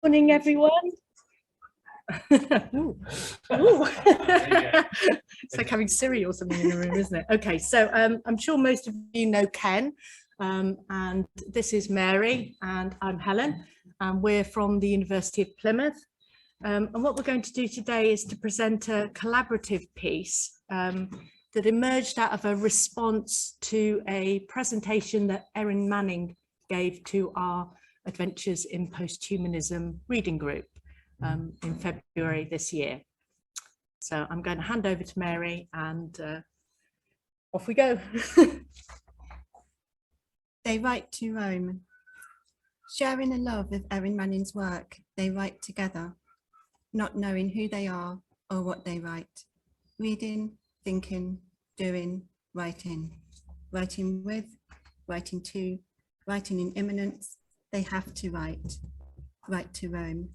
Morning, everyone. Ooh. Ooh. It's like having Siri or something in the room, isn't it? Okay, so I'm sure most of you know Ken, and this is Mary, and I'm Helen, and we're from the University of Plymouth. And what we're going to do today is to present a collaborative piece that emerged out of a response to a presentation that Erin Manning gave to our Adventures in Posthumanism reading group in February this year. So I'm going to hand over to Mary and off we go. They write to Rome. Sharing a love of Erin Manning's work, they write together, not knowing who they are or what they write. Reading, thinking, doing, writing. Writing with, writing to, writing in imminence. They have to write. Write to Rome.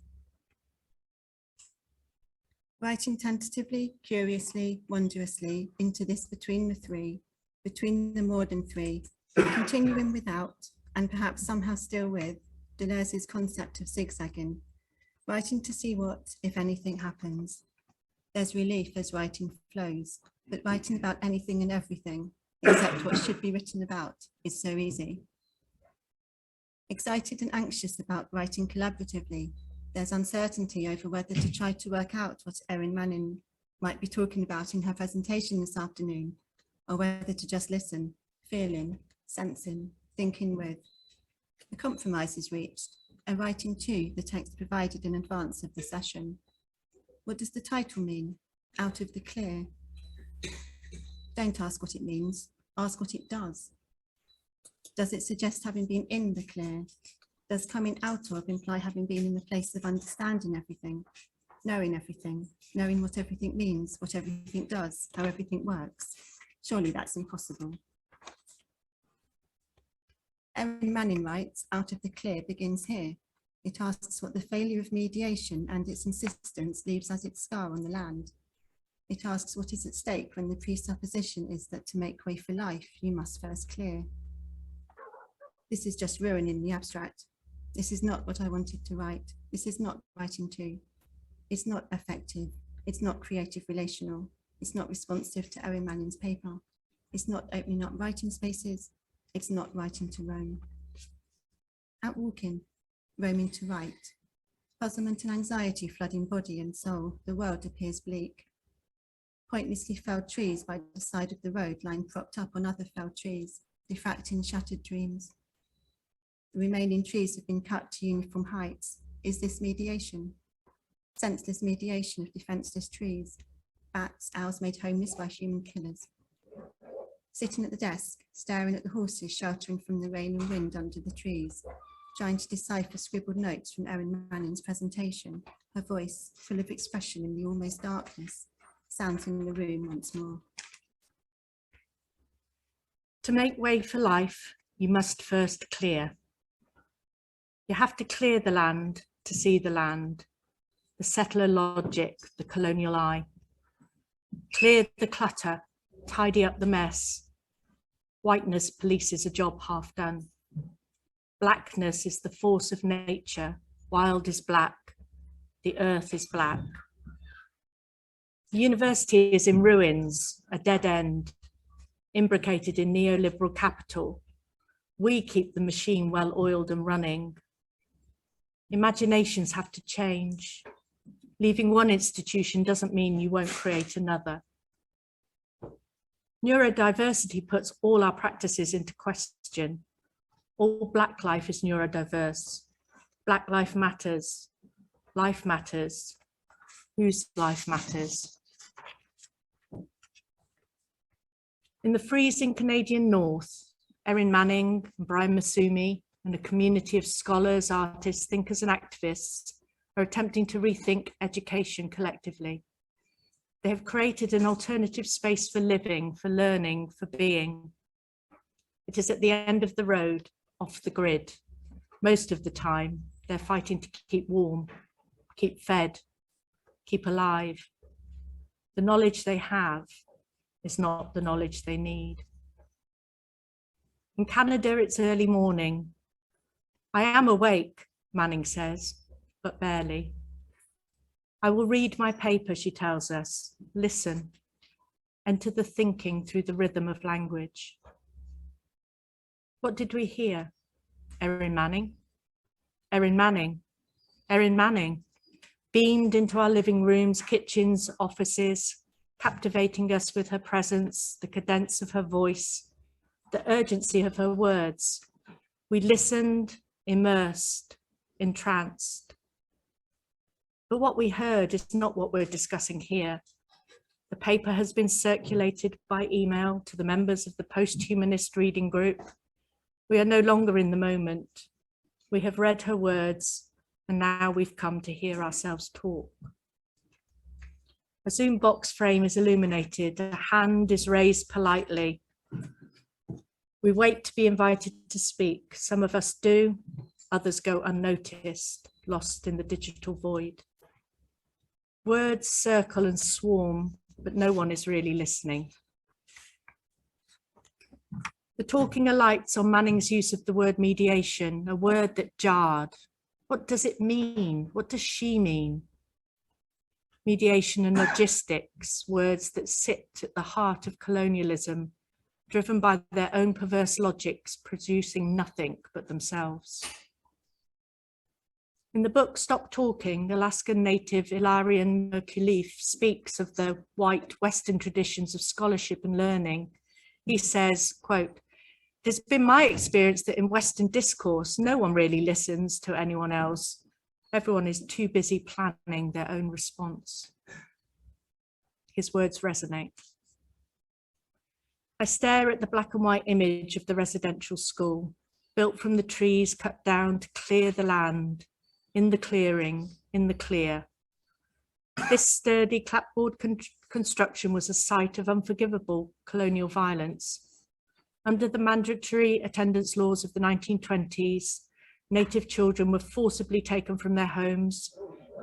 Writing tentatively, curiously, wondrously into this between the three, between the more than three, continuing without, and perhaps somehow still with, Deleuze's concept of zigzagging, writing to see what, if anything, happens. There's relief as writing flows, but writing about anything and everything, except what should be written about, is so easy. Excited and anxious about writing collaboratively, there's uncertainty over whether to try to work out what Erin Manning might be talking about in her presentation this afternoon, or whether to just listen, feeling, sensing, thinking with. A compromise is reached, a writing to the text provided in advance of the session. What does the title mean? Out of the clear. Don't ask what it means, ask what it does. Does it suggest having been in the clear? Does coming out of imply having been in the place of understanding everything, knowing what everything means, what everything does, how everything works? Surely that's impossible. Erin Manning writes, Out of the clear begins here. It asks what the failure of mediation and its insistence leaves as its scar on the land. It asks what is at stake when the presupposition is that to make way for life, you must first clear. This is just ruin in the abstract. This is not what I wanted to write. This is not writing to. It's not effective. It's not creative relational. It's not responsive to Erin Manning's paper. It's not opening up writing spaces. It's not writing to Rome. Out walking, roaming to write. Puzzlement and anxiety flooding body and soul, the world appears bleak. Pointlessly felled trees by the side of the road lying propped up on other felled trees, diffracting shattered dreams. The remaining trees have been cut to uniform heights. Is this mediation? Senseless mediation of defenseless trees. Bats, owls made homeless by human killers. Sitting at the desk, staring at the horses sheltering from the rain and wind under the trees, trying to decipher scribbled notes from Erin Manning's presentation, her voice, full of expression in the almost darkness, sounds in the room once more. To make way for life, you must first clear. You have to clear the land to see the land, the settler logic, the colonial eye. Clear the clutter, tidy up the mess. Whiteness polices a job half done. Blackness is the force of nature. Wild is black. The earth is black. The university is in ruins, a dead end, imbricated in neoliberal capital. We keep the machine well oiled and running. Imaginations have to change. Leaving one institution doesn't mean you won't create another. Neurodiversity puts all our practices into question. All Black life is neurodiverse. Black life matters. Life matters. Whose life matters? In the freezing Canadian North, Erin Manning, Brian Masumi, and a community of scholars, artists, thinkers, and activists are attempting to rethink education collectively. They have created an alternative space for living, for learning, for being. It is at the end of the road, off the grid. Most of the time, they're fighting to keep warm, keep fed, keep alive. The knowledge they have is not the knowledge they need. In Canada, it's early morning. I am awake, Manning says. but barely. I will read my paper, she tells us. Listen. Enter the thinking through the rhythm of language. What did we hear? Erin Manning? Erin Manning? Erin Manning beamed into our living rooms, kitchens, offices, captivating us with her presence, the cadence of her voice, the urgency of her words. We listened, immersed, entranced. But what we heard is not what we're discussing here. The paper has been circulated by email to the members of the post-humanist reading group. We are no longer in the moment. We have read her words, and now we've come to hear ourselves talk. A Zoom box frame is illuminated, a hand is raised politely. We wait to be invited to speak. Some of us do, others go unnoticed, lost in the digital void. Words circle and swarm, but no one is really listening. The talking alights on Manning's use of the word mediation, a word that jarred. What does it mean? What does she mean? Mediation and logistics, words that sit at the heart of colonialism, driven by their own perverse logics, producing nothing but themselves. In the book Stop Talking, Alaskan native Ilarion Merkulieff speaks of the white Western traditions of scholarship and learning. He says, quote, "It has been my experience that in Western discourse, no one really listens to anyone else. Everyone is too busy planning their own response." His words resonate. I stare at the black and white image of the residential school, built from the trees cut down to clear the land, in the clearing, in the clear. This sturdy clapboard construction was a site of unforgivable colonial violence. Under the mandatory attendance laws of the 1920s, Native children were forcibly taken from their homes,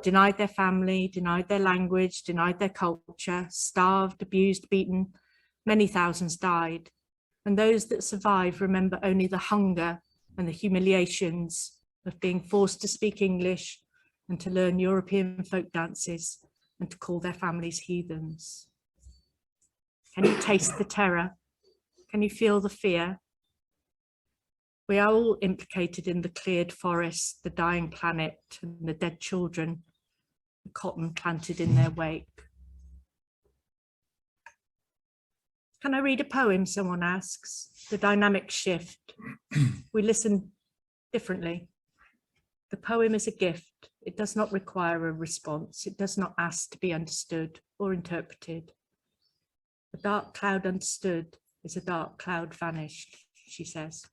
denied their family, denied their language, denied their culture, starved, abused, beaten. Many thousands died. And those that survive remember only the hunger and the humiliations of being forced to speak English and to learn European folk dances and to call their families heathens. Can you taste the terror? Can you feel the fear? We are all implicated in the cleared forest, the dying planet, and the dead children, the cotton planted in their wake. Can I read a poem, someone asks? The dynamic shift. We listen differently. The poem is a gift. It does not require a response. It does not ask to be understood or interpreted. A dark cloud understood is a dark cloud vanished, she says.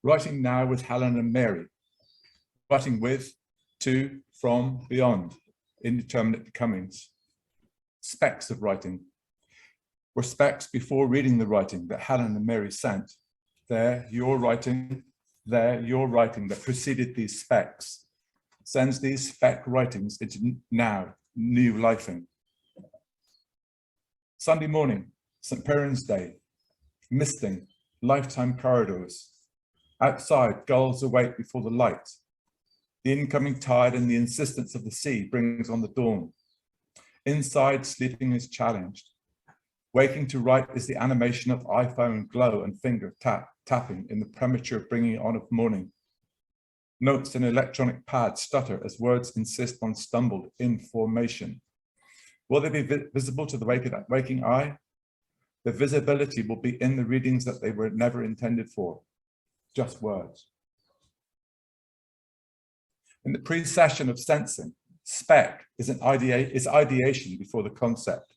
Writing now with Helen and Mary. Writing with, to, from, beyond, indeterminate becomings. Specks of writing. Were specks before reading the writing that Helen and Mary sent. There, your writing that preceded these specks, sends these speck writings into now, new lifing. Sunday morning, St. Piran's Day, misting, lifetime corridors. Outside, gulls awake before the light. The incoming tide and the insistence of the sea brings on the dawn. Inside, sleeping is challenged. Waking to write is the animation of iPhone glow and finger tapping in the premature bringing on of morning. Notes in electronic pad stutter as words insist on stumbled information. Will they be visible to the waking eye? The visibility will be in the readings that they were never intended for, just words. In the precession of sensing, spec is ideation before the concept.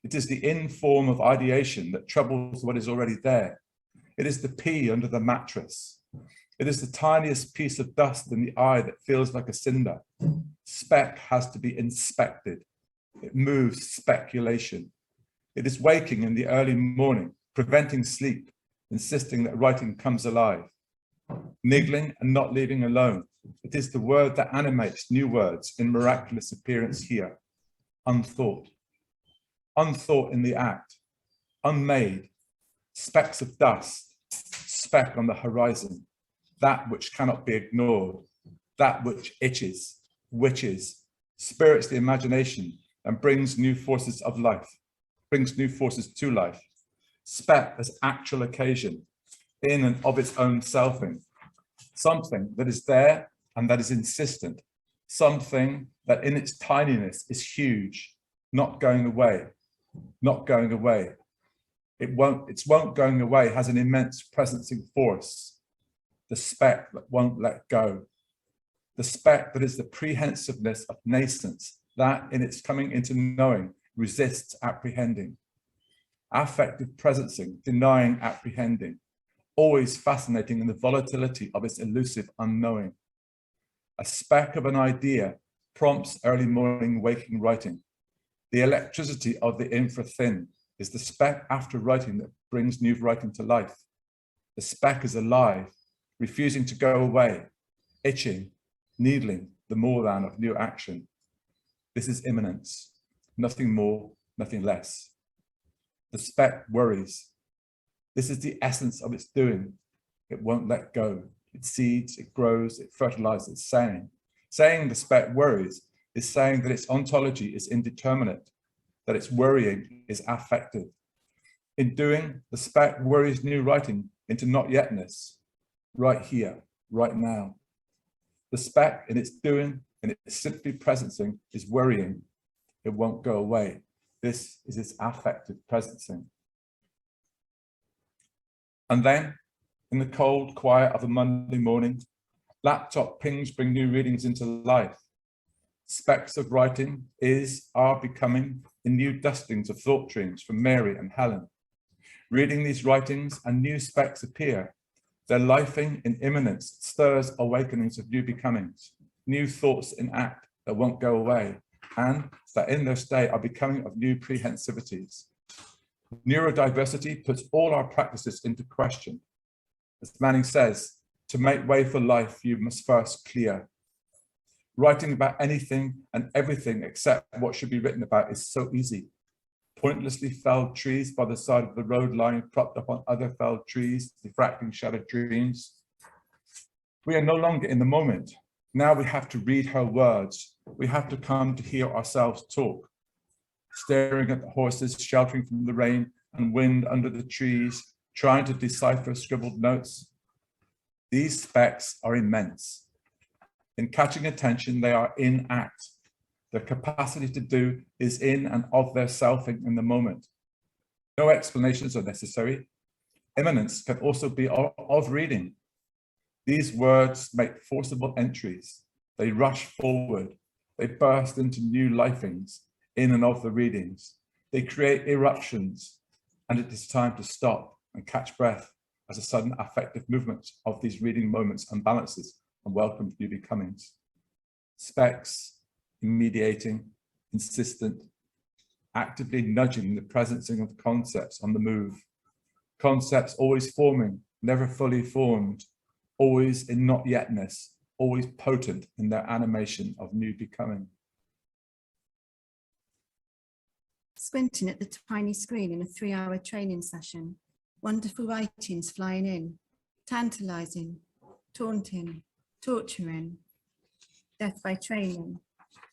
It is the in-form of ideation that troubles what is already there. It is the pea under the mattress. It is the tiniest piece of dust in the eye that feels like a cinder. Spec has to be inspected. It moves speculation. It is waking in the early morning, preventing sleep, insisting that writing comes alive. Niggling and not leaving alone. It is the word that animates new words in miraculous appearance here. Unthought. Unthought in the act, unmade, specks of dust, speck on the horizon, that which cannot be ignored, that which itches, witches, spirits the imagination and brings new forces of life, brings new forces to life. Spec as actual occasion, in and of its own selfing, something that is there and that is insistent, something that in its tininess is huge, not going away, not going away. Its won't going away has an immense presencing force, the spec that won't let go, the spec that is the prehensiveness of nascence, that in its coming into knowing resists apprehending. Affective presencing, denying apprehending, always fascinating in the volatility of its elusive unknowing. A speck of an idea prompts early morning waking writing. The electricity of the infra-thin is the speck after writing that brings new writing to life. The speck is alive, refusing to go away, itching, needling the more than of new action. This is immanence, nothing more, nothing less. The speck worries. This is the essence of its doing. It won't let go. It seeds, it grows, it fertilizes, it's saying. Saying the speck worries is saying that its ontology is indeterminate, that its worrying is affective. In doing, the speck worries new writing into not yetness, right here, right now. The speck in its doing, in its simply presencing, is worrying. It won't go away. This is its affective presencing. And then, in the cold quiet of a Monday morning, laptop pings bring new readings into life. Specks of writing are becoming in new dustings of thought dreams from Mary and Helen. Reading these writings and new specks appear. Their lifing in immanence stirs awakenings of new becomings, new thoughts in act that won't go away, and that in their stay are becoming of new prehensivities. Neurodiversity puts all our practices into question. As Manning says, to make way for life, you must first clear. Writing about anything and everything except what should be written about is so easy. Pointlessly felled trees by the side of the road lying propped up on other felled trees, diffracting shattered dreams. We are no longer in the moment. Now we have to read her words. We have to come to hear ourselves talk. Staring at the horses, sheltering from the rain and wind under the trees, trying to decipher scribbled notes. These specks are immense. In catching attention, they are in act. Their capacity to do is in and of their selfing in the moment. No explanations are necessary. Immanence can also be of reading. These words make forcible entries. They rush forward. They burst into new lifings in and of the readings. They create eruptions, and it is time to stop and catch breath as a sudden affective movement of these reading moments unbalances and welcome new becomings. Specks, mediating, insistent, actively nudging the presencing of concepts on the move. Concepts always forming, never fully formed, always in not yetness, always potent in their animation of new becoming. Squinting at the tiny screen in a 3-hour training session, wonderful writings flying in, tantalizing, taunting, torturing, death by training,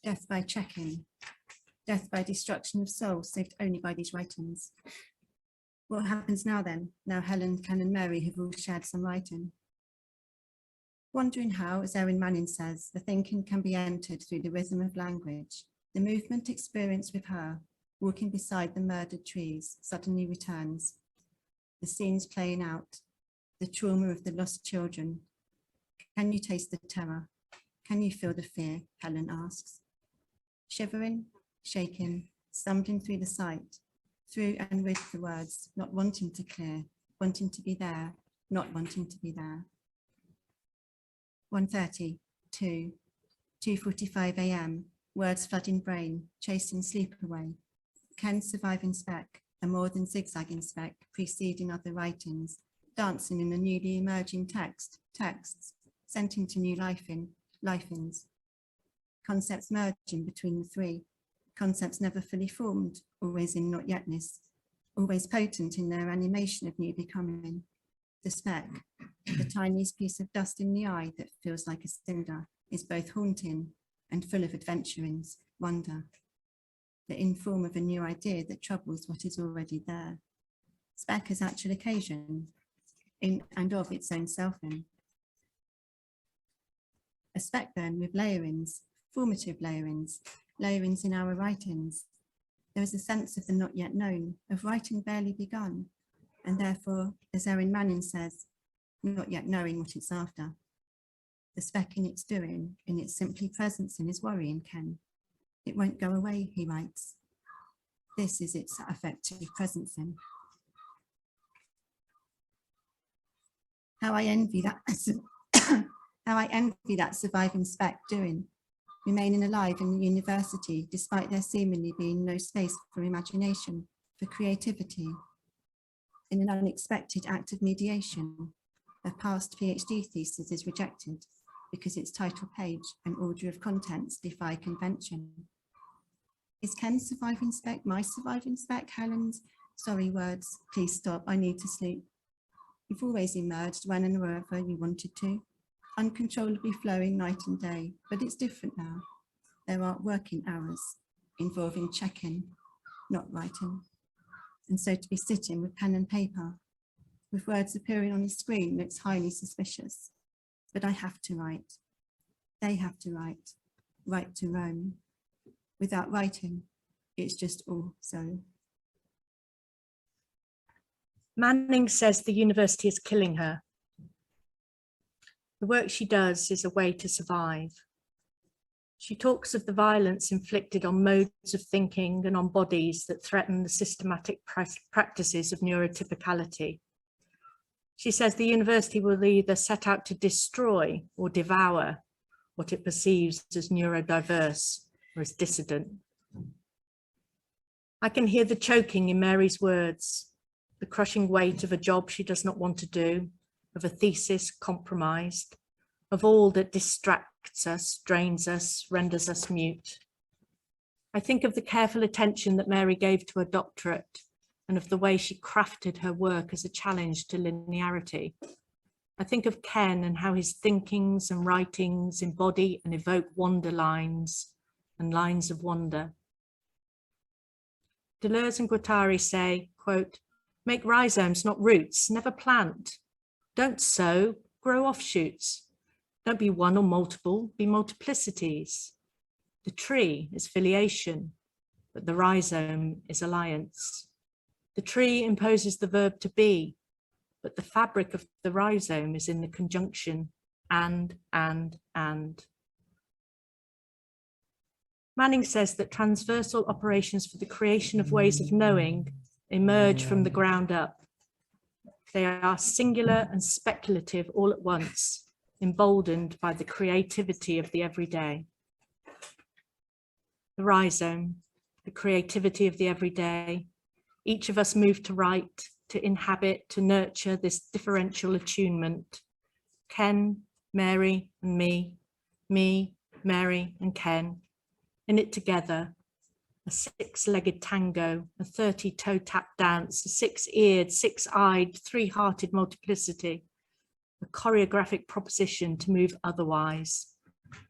death by checking, death by destruction of souls saved only by these writings. What happens now then, now Helen, Ken and Mary have all shared some writing? Wondering how, as Erin Manning says, the thinking can be entered through the rhythm of language, the movement experienced with her, walking beside the murdered trees, suddenly returns. The scenes playing out, the trauma of the lost children. Can you taste the terror? Can you feel the fear? Helen asks. Shivering, shaking, stumbling through the sight, through and with the words, not wanting to clear, wanting to be there, not wanting to be there. 1:30, 2, 2:45 a.m, words flooding brain, chasing sleep away. Ken's surviving speck, a more than zigzagging speck, preceding other writings, dancing in a newly emerging texts, sent into new lifings. Concepts merging between the three, concepts never fully formed, always in not yetness, always potent in their animation of new becoming. The speck, the tiniest piece of dust in the eye that feels like a cinder, is both haunting and full of adventurings, wonder, the inform of a new idea that troubles what is already there. Spec as actual occasion in and of its own selfing. A spec then with layerings, formative layerings, layerings in our writings. There is a sense of the not yet known, of writing barely begun, and therefore, as Erin Manning says, not yet knowing what it's after. The spec in its doing, in its simply presence in his worrying Ken. It won't go away, he writes. This is its affective presence in. How I envy that, how I envy that surviving spec doing, remaining alive in the university despite there seemingly being no space for imagination, for creativity. In an unexpected act of mediation, a past PhD thesis is rejected because its title page and order of contents defy convention. Is Ken's surviving spec my surviving spec, Helen's? Sorry words, please stop, I need to sleep. You've always emerged when and wherever you wanted to, uncontrollably flowing night and day, but it's different now. There are working hours involving checking, not writing. And so to be sitting with pen and paper, with words appearing on the screen looks highly suspicious. But I have to write. They have to write to Rome. Without writing, it's just all so. Manning says the university is killing her. The work she does is a way to survive. She talks of the violence inflicted on modes of thinking and on bodies that threaten the systematic practices of neurotypicality. She says the university will either set out to destroy or devour what it perceives as neurodiverse or as dissident. I can hear the choking in Mary's words, the crushing weight of a job she does not want to do, of a thesis compromised, of all that distracts us, drains us, renders us mute. I think of the careful attention that Mary gave to her doctorate and of the way she crafted her work as a challenge to linearity. I think of Ken and how his thinkings and writings embody and evoke wonder lines and lines of wonder. Deleuze and Guattari say, quote, make rhizomes, not roots, never plant. Don't sow, grow offshoots. Don't be one or multiple, be multiplicities. The tree is filiation, but the rhizome is alliance. The tree imposes the verb to be, but the fabric of the rhizome is in the conjunction and. Manning says that transversal operations for the creation of ways of knowing emerge from the ground up. They are singular and speculative all at once, emboldened by the creativity of the everyday. The rhizome, the creativity of the everyday. Each of us moved to write, to inhabit, to nurture this differential attunement. Ken, Mary, and me, Mary, and Ken, in it together. A six-legged tango, a 30-toe tap dance, a six-eared, six-eyed, three-hearted multiplicity, a choreographic proposition to move otherwise,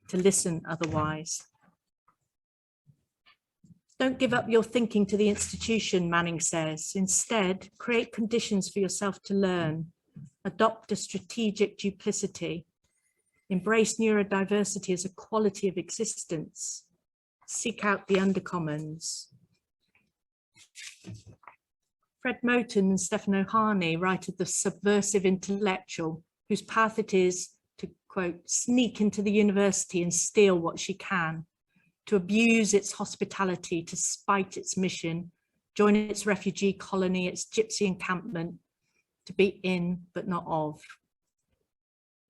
to listen otherwise. Don't give up your thinking to the institution, Manning says. Instead, create conditions for yourself to learn, adopt a strategic duplicity, embrace neurodiversity as a quality of existence, seek out the undercommons. Fred Moten and Stephen O'Harney write of the subversive intellectual whose path it is to, quote, sneak into the university and steal what she can, to abuse its hospitality, to spite its mission, join its refugee colony, its gypsy encampment, to be in but not of.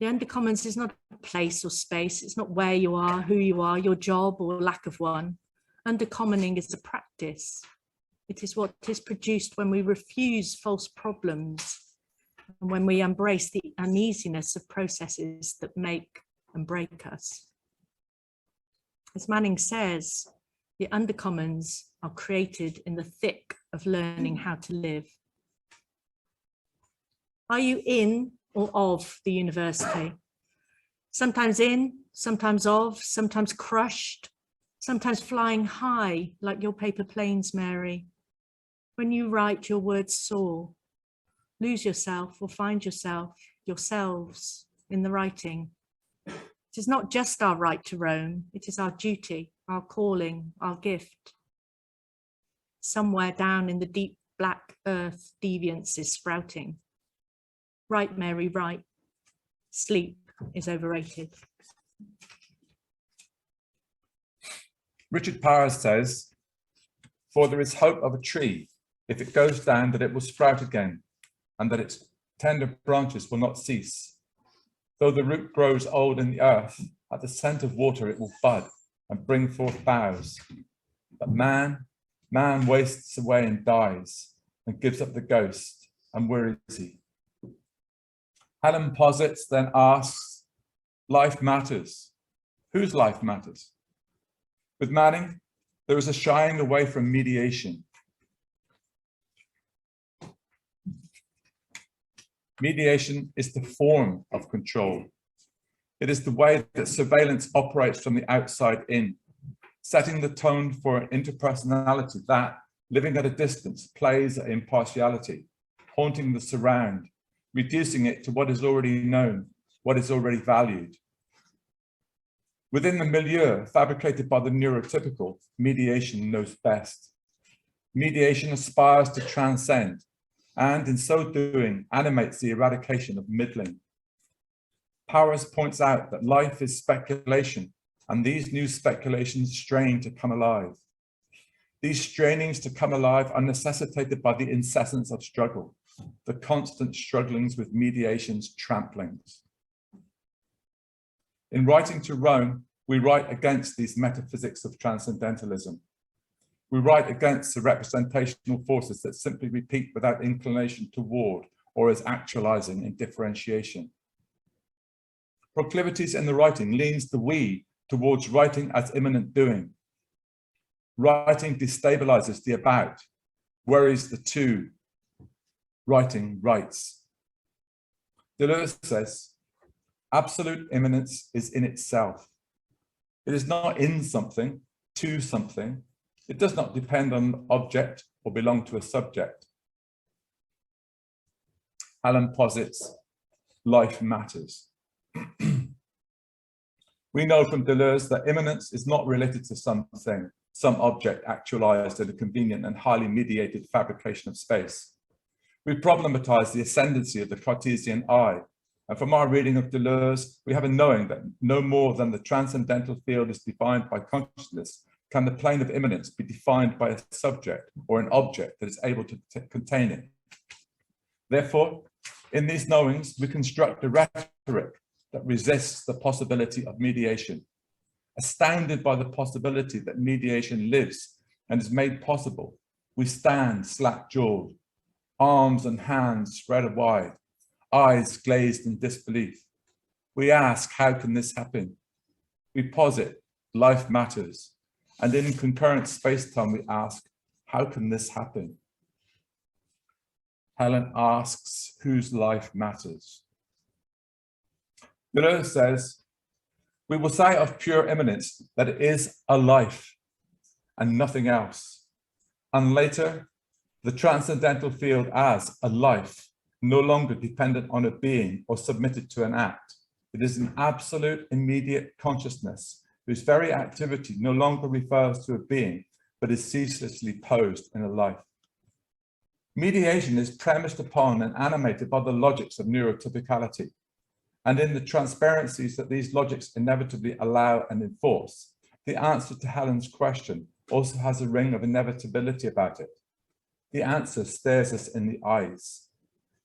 The undercommons is not a place or space. It's not where you are, who you are, your job or lack of one. Undercommoning is a practice. It is what is produced when we refuse false problems and when we embrace the uneasiness of processes that make and break us. As Manning says, the undercommons are created in the thick of learning how to live. Are you in or of the university? sometimes in, sometimes of, sometimes crushed, sometimes flying high like your paper planes, Mary. When you write, your words soar. Lose yourself or find yourself, yourselves, in the writing. It is not just our right to roam, it is our duty, our calling, our gift. Somewhere down in the deep black earth, deviance is sprouting. Write, Mary, write. Sleep is overrated. Richard Powers says, "For there is hope of a tree, if it goes down, that it will sprout again, and that its tender branches will not cease. Though the root grows old in the earth, at the scent of water it will bud and bring forth boughs. But man wastes away and dies, and gives up the ghost, and where is he?" Helen posits, then asks, life matters. Whose life matters? With Manning, there is a shying away from mediation. Mediation is the form of control. It is the way that surveillance operates from the outside in, setting the tone for an interpersonality that, living at a distance, plays at impartiality, haunting the surround, reducing it to what is already known, what is already valued. Within the milieu fabricated by the neurotypical, mediation knows best. Mediation aspires to transcend, and in so doing, animates the eradication of middling. Powers points out that life is speculation, and these new speculations strain to come alive. These strainings to come alive are necessitated by the incessance of struggle, the constant strugglings with mediation's tramplings. In writing to Rome, we write against these metaphysics of transcendentalism. We write against the representational forces that simply repeat without inclination toward or as actualizing in differentiation. Proclivities in the writing leans the we towards writing as immanent doing. Writing destabilizes the about, worries the to. Writing writes. Deleuze says, absolute immanence is in itself. It is not in something, to something. It does not depend on an object or belong to a subject. Helen posits, life matters. We know from Deleuze that immanence is not related to something, some object actualized in a convenient and highly mediated fabrication of space. We problematize the ascendancy of the Cartesian I, and from our reading of Deleuze, we have a knowing that no more than the transcendental field is defined by consciousness can the plane of immanence be defined by a subject or an object that is able to contain it. Therefore, in these knowings, we construct a rhetoric that resists the possibility of mediation. Astounded by the possibility that mediation lives and is made possible, we stand slack-jawed, arms and hands spread wide, eyes glazed in disbelief. We ask, how can this happen? We posit, life matters. And in concurrent space-time, we ask, how can this happen? Helen asks, whose life matters? Deleuze says, we will say of pure immanence that it is a life and nothing else. And later, the transcendental field as a life, no longer dependent on a being or submitted to an act. It is an absolute immediate consciousness whose very activity no longer refers to a being, but is ceaselessly posed in a life. Mediation is premised upon and animated by the logics of neurotypicality. And in the transparencies that these logics inevitably allow and enforce, the answer to Helen's question also has a ring of inevitability about it. The answer stares us in the eyes.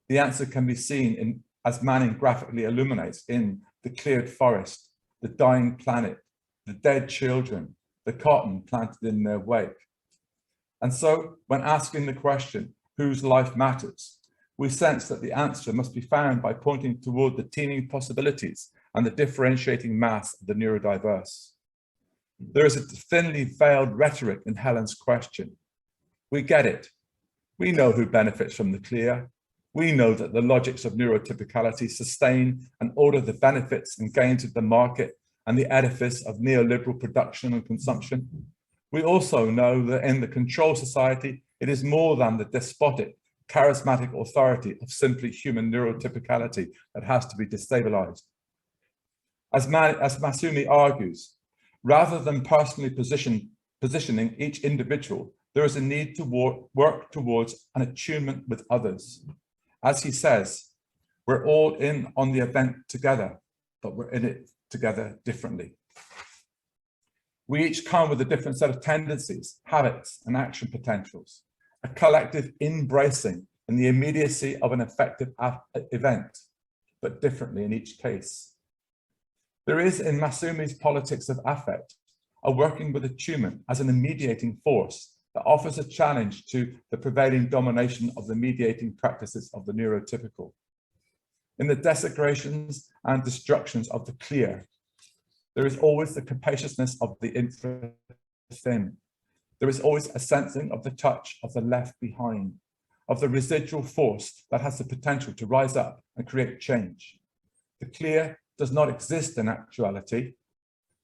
The answer can be seen in, as Manning graphically illuminates, in the cleared forest, the dying planet, the dead children, the cotton planted in their wake. And so, when asking the question, whose life matters, we sense that the answer must be found by pointing toward the teeming possibilities and the differentiating mass of the neurodiverse. There is a thinly veiled rhetoric in Helen's question. We get it. We know who benefits from the clear. We know that the logics of neurotypicality sustain and order the benefits and gains of the market and the edifice of neoliberal production and consumption. We also know that in the control society, it is more than the despotic, charismatic authority of simply human neurotypicality that has to be destabilized. As Masumi argues, rather than personally positioning each individual, there is a need to work towards an attunement with others. As he says, we're all in on the event together, but we're in it together differently. We each come with a different set of tendencies, habits, and action potentials, a collective embracing in the immediacy of an effective event, but differently in each case. There is in Masumi's politics of affect a working with attunement as an mediating force that offers a challenge to the prevailing domination of the mediating practices of the neurotypical. In the desecrations and destructions of the clear, there is always the capaciousness of the infra-thin. There is always a sensing of the touch of the left behind, of the residual force that has the potential to rise up and create change. The clear does not exist in actuality.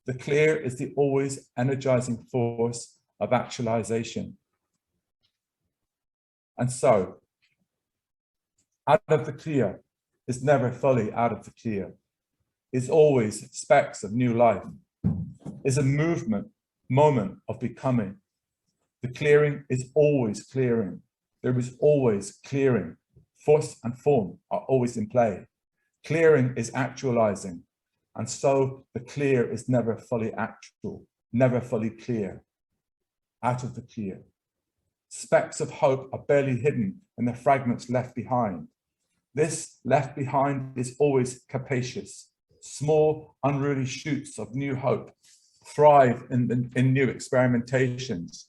The clear is the always energizing force of actualization. And so, out of the clear is never fully out of the clear, is always specks of new life, is a moment of becoming. The clearing is always clearing. There is always clearing. Force and form are always in play. Clearing is actualizing. And so the clear is never fully actual, never fully clear. Out of the clear. Specks of hope are barely hidden in the fragments left behind. This left behind is always capacious. Small, unruly shoots of new hope thrive in new experimentations,